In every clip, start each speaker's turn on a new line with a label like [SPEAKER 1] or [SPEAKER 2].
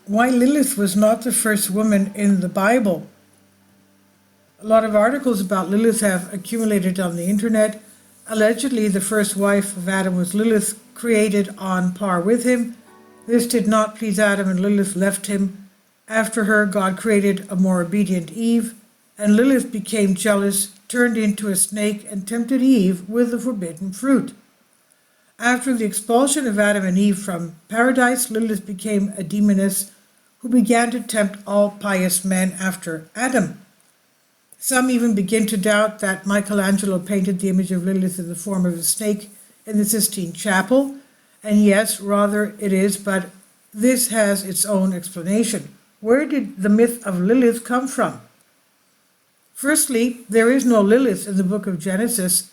[SPEAKER 1] why Lilith was not the first woman in the Bible. A lot of articles about Lilith have accumulated on the internet. Allegedly, the first wife of Adam was Lilith, created on par with him. This did not please Adam, and Lilith left him. After her, God created a more obedient Eve, and Lilith became jealous, turned into a snake, and tempted Eve with the forbidden fruit. After the expulsion of Adam and Eve from paradise, Lilith became a demoness who began to tempt all pious men after Adam. Some even begin to doubt that Michelangelo painted the image of Lilith in the form of a snake in the Sistine Chapel. And yes, rather it is, but this has its own explanation. Where did the myth of Lilith come from? Firstly, there is no Lilith in the book of Genesis,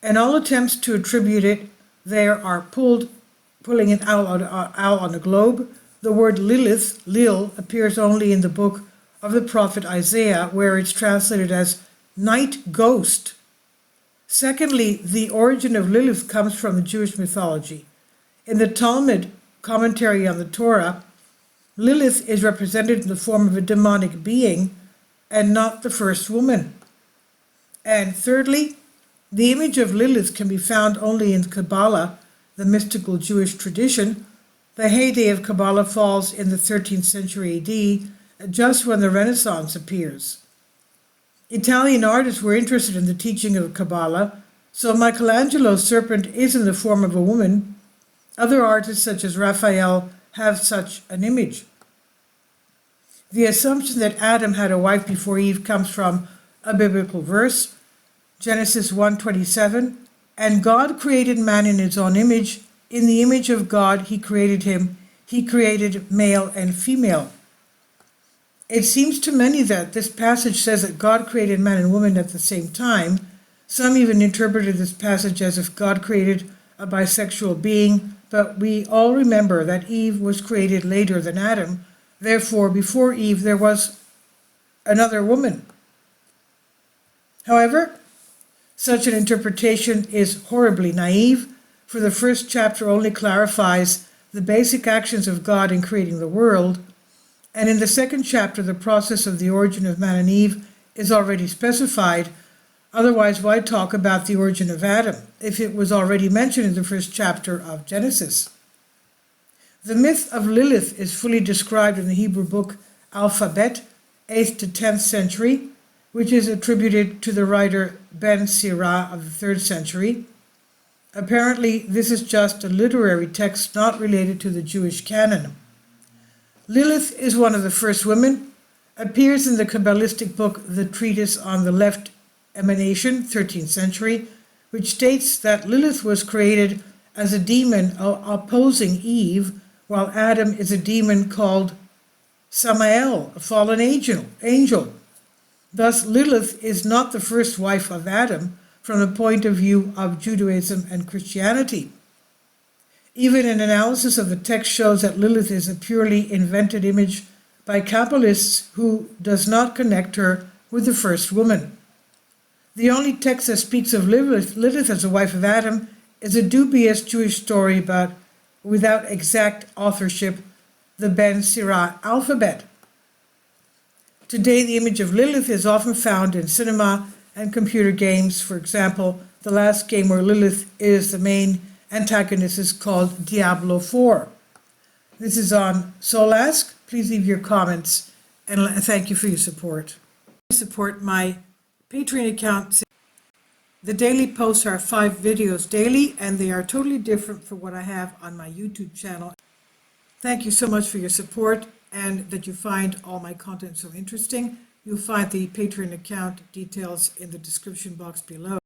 [SPEAKER 1] and all attempts to attribute it there are pulling it out on a globe. The word Lilith, Lil, appears only in the book of the prophet Isaiah, where it's translated as night ghost. Secondly, the origin of Lilith comes from the Jewish mythology. In the Talmud commentary on the Torah, Lilith is represented in the form of a demonic being and not the first woman. And thirdly, the image of Lilith can be found only in Kabbalah, the mystical Jewish tradition. The heyday of Kabbalah falls in the 13th century AD, just when the Renaissance appears. Italian artists were interested in the teaching of Kabbalah, so Michelangelo's serpent is in the form of a woman. Other artists, such as Raphael, have such an image. The assumption that Adam had a wife before Eve comes from a biblical verse, Genesis 1:27, and God created man in his own image. In the image of God he created him. He created male and female. It seems to many that this passage says that God created man and woman at the same time. Some even interpreted this passage as if God created a bisexual being, but we all remember that Eve was created later than Adam. Therefore, before Eve, there was another woman. However, such an interpretation is horribly naive, for the first chapter only clarifies the basic actions of God in creating the world, and in the second chapter, the process of the origin of man and Eve is already specified. Otherwise, why talk about the origin of Adam if it was already mentioned in the first chapter of Genesis? The myth of Lilith is fully described in the Hebrew book Alphabet, 8th to 10th century, which is attributed to the writer Ben Sirah of the 3rd century. Apparently, this is just a literary text not related to the Jewish canon. Lilith is one of the first women, appears in the Kabbalistic book The Treatise on the Left Emanation, 13th century, which states that Lilith was created as a demon opposing Eve, while Adam is a demon called Samael, a fallen angel. Thus, Lilith is not the first wife of Adam from the point of view of Judaism and Christianity. Even an analysis of the text shows that Lilith is a purely invented image by Kabbalists who does not connect her with the first woman. The only text that speaks of Lilith as a wife of Adam is a dubious Jewish story about, without exact authorship, the Ben Sirah alphabet. Today, the image of Lilith is often found in cinema and computer games. For example, the last game where Lilith is the main antagonist is called Diablo 4. This is on Solask. Please leave your comments, and thank you for your support. Support my Patreon account. The daily posts are 5 videos daily, and they are totally different from what I have on my YouTube channel. Thank you so much for your support and that you find all my content so interesting. You'll find the Patreon account details in the description box below.